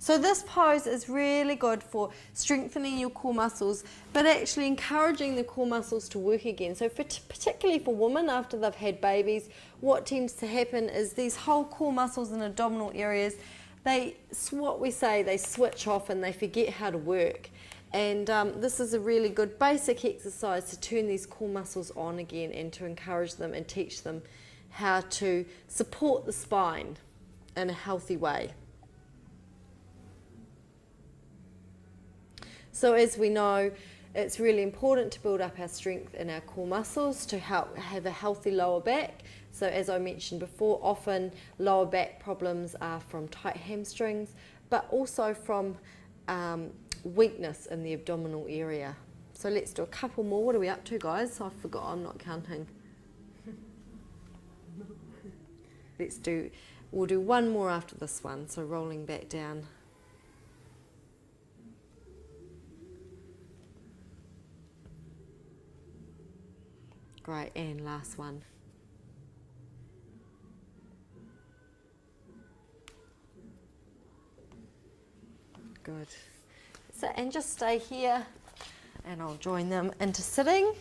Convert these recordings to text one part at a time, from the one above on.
So this pose is really good for strengthening your core muscles, but actually encouraging the core muscles to work again. So particularly for women after they've had babies, what tends to happen is these whole core muscles and abdominal areas, they switch off and they forget how to work. And this is a really good basic exercise to turn these core muscles on again and to encourage them and teach them how to support the spine in a healthy way. So as we know, it's really important to build up our strength in our core muscles to help have a healthy lower back. So as I mentioned before, often lower back problems are from tight hamstrings, but also from weakness in the abdominal area. So let's do a couple more. What are we up to, guys? I forgot, I'm not counting. We'll do one more after this one, so rolling back down. Great, and last one. Good. So, and just stay here, and I'll join them into sitting.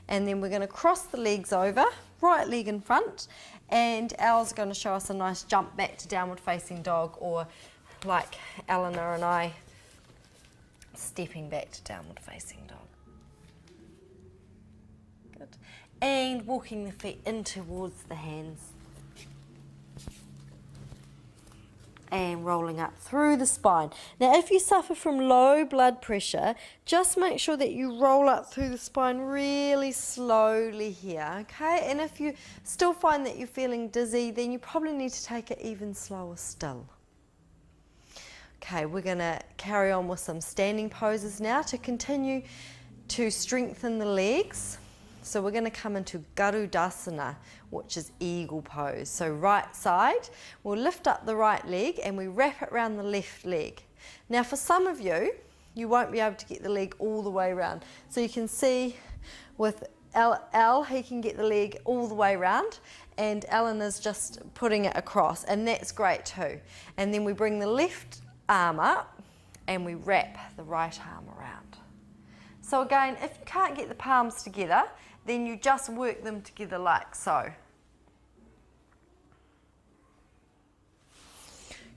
And then we're going to cross the legs over, right leg in front, and Al's going to show us a nice jump back to downward facing dog, or like Eleanor and I, stepping back to downward facing dog. Good. And walking the feet in towards the hands. And rolling up through the spine. Now if you suffer from low blood pressure, just make sure that you roll up through the spine really slowly here, okay? And if you still find that you're feeling dizzy, then you probably need to take it even slower still. Okay, we're going to carry on with some standing poses now to continue to strengthen the legs. So we're going to come into Garudasana, which is eagle pose. So right side, we'll lift up the right leg and we wrap it around the left leg. Now for some of you, you won't be able to get the leg all the way around. So you can see with Al, he can get the leg all the way around, and Eleanor's just putting it across, and that's great too. And then we bring the left arm up and we wrap the right arm around. So again, if you can't get the palms together, then you just work them together like so.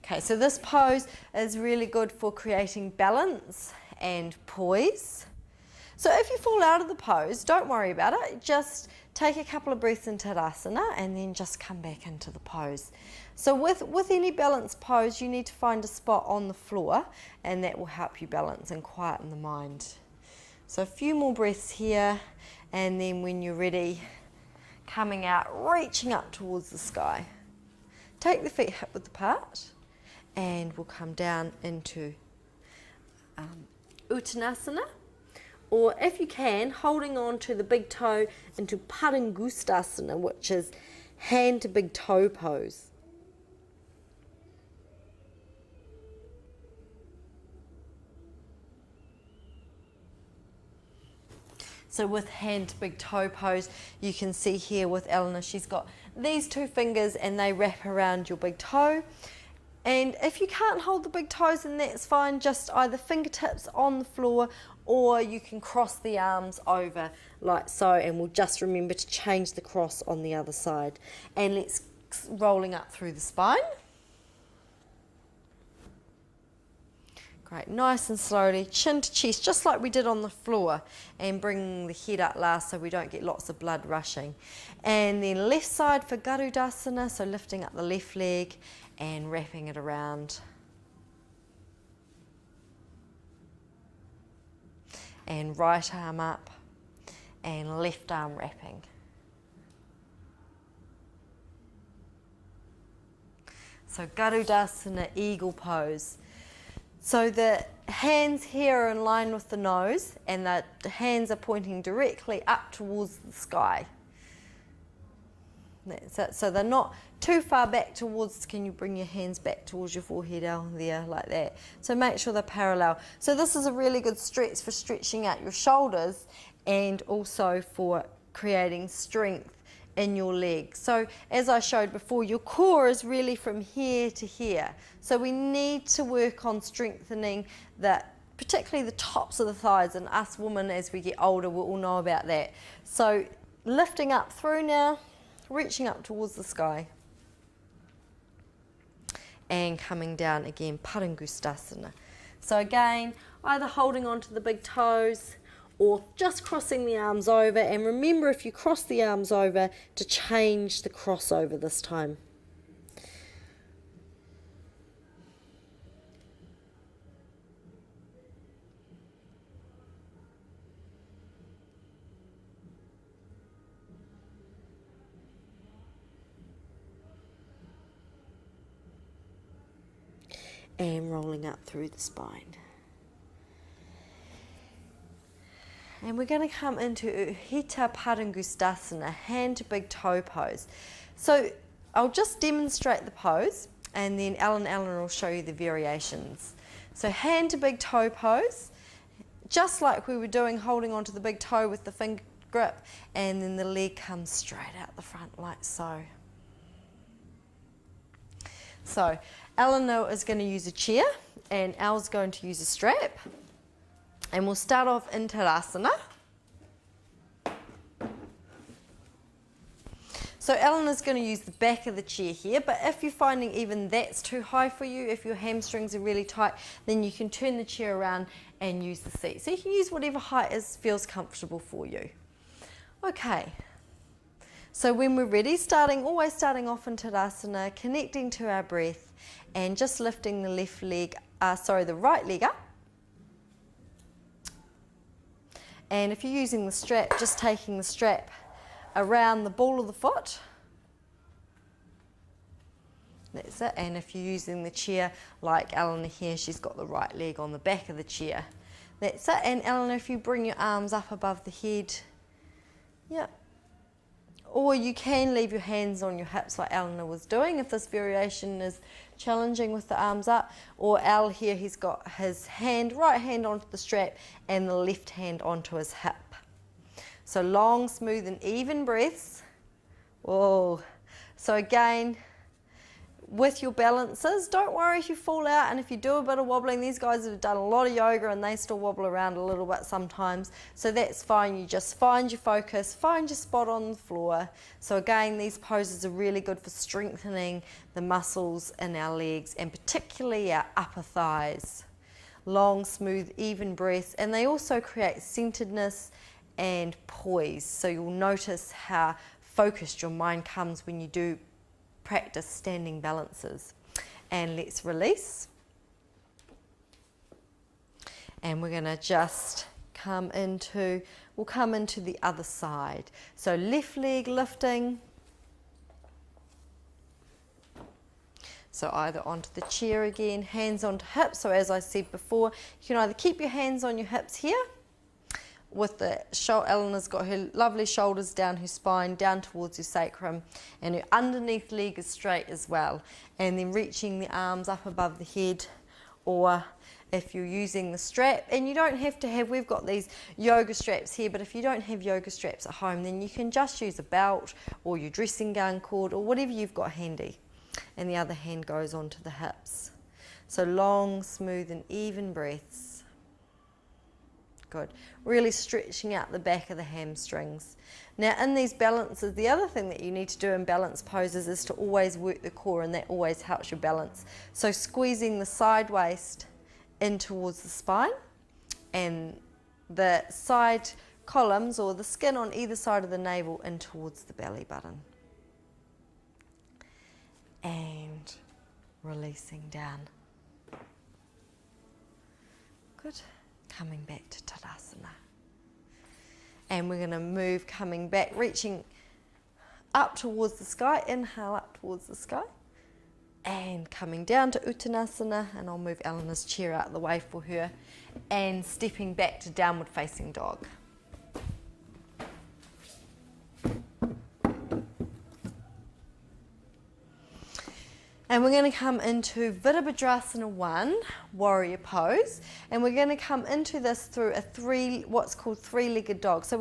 Okay, so this pose is really good for creating balance and poise. So if you fall out of the pose, don't worry about it. Just take a couple of breaths into Tadasana and then just come back into the pose. So with any balance pose, you need to find a spot on the floor, and that will help you balance and quieten the mind. So a few more breaths here, and then when you're ready, coming out, reaching up towards the sky. Take the feet hip width apart, and we'll come down into Uttanasana, or if you can, holding on to the big toe into Padangustasana, which is hand to big toe pose. So with hand to big toe pose, you can see here with Eleanor, she's got these two fingers and they wrap around your big toe. And if you can't hold the big toes, then that's fine, just either fingertips on the floor, or you can cross the arms over like so, and we'll just remember to change the cross on the other side. And let's rolling up through the spine. Great, nice and slowly, chin to chest, just like we did on the floor, and bringing the head up last so we don't get lots of blood rushing. And then left side for Garudasana, so lifting up the left leg and wrapping it around. And right arm up and left arm wrapping. So Garudasana, eagle pose. So the hands here are in line with the nose, and the hands are pointing directly up towards the sky. So they're not too far back towards, can you bring your hands back towards your forehead out there like that? So make sure they're parallel. So this is a really good stretch for stretching out your shoulders, and also for creating strength in your leg. So as I showed before, your core is really from here to here. So we need to work on strengthening that, particularly the tops of the thighs, and us women as we get older will all know about that. So lifting up through now, reaching up towards the sky. And coming down again, Padangusthasana. So again, either holding onto the big toes or just crossing the arms over. And remember, if you cross the arms over, to change the crossover this time. And rolling up through the spine. And we're going to come into Udhita Padangusthasana, hand to big toe pose. So I'll just demonstrate the pose and then Eleanor will show you the variations. So hand to big toe pose, just like we were doing, holding onto the big toe with the finger grip, and then the leg comes straight out the front like so. So Eleanor is going to use a chair and Al's going to use a strap. And we'll start off in Tadasana. So Eleanor's going to use the back of the chair here, but if you're finding even that's too high for you, if your hamstrings are really tight, then you can turn the chair around and use the seat. So you can use whatever height feels comfortable for you. Okay. So when we're ready, always starting off in Tadasana, connecting to our breath and just lifting the the right leg up. And if you're using the strap, just taking the strap around the ball of the foot. That's it. And if you're using the chair, like Eleanor here, she's got the right leg on the back of the chair. That's it. And Eleanor, if you bring your arms up above the head, yeah. Or you can leave your hands on your hips like Eleanor was doing if this variation is challenging with the arms up. Or Al here, he's got his right hand onto the strap and the left hand onto his hip. So long, smooth and even breaths. Whoa. So again, with your balances, don't worry if you fall out and if you do a bit of wobbling. These guys have done a lot of yoga and they still wobble around a little bit sometimes. So that's fine. You just find your focus, find your spot on the floor. So again, these poses are really good for strengthening the muscles in our legs and particularly our upper thighs. Long, smooth, even breaths. And they also create centeredness and poise. So you'll notice how focused your mind comes when you do practice standing balances. And let's release. And we're going to just we'll come into the other side. So left leg lifting. So either onto the chair again, hands onto hips. So as I said before, you can either keep your hands on your hips here, with the Eleanor's got her lovely shoulders down her spine, down towards her sacrum, and her underneath leg is straight as well. And then reaching the arms up above the head, or if you're using the strap, and you don't have to have, we've got these yoga straps here, but if you don't have yoga straps at home, then you can just use a belt or your dressing gown cord or whatever you've got handy. And the other hand goes onto the hips. So long, smooth and even breaths. Good. Really stretching out the back of the hamstrings. Now in these balances, the other thing that you need to do in balance poses is to always work the core, and that always helps your balance. So squeezing the side waist in towards the spine and the side columns or the skin on either side of the navel in towards the belly button. And releasing down. Good. Coming back to Tadasana. And we're going to move, coming back, reaching up towards the sky. Inhale up towards the sky. And coming down to Uttanasana. And I'll move Eleanor's chair out of the way for her. And stepping back to downward facing dog. And we're going to come into Virabhadrasana 1, warrior pose. And we're going to come into this through what's called three-legged dog. So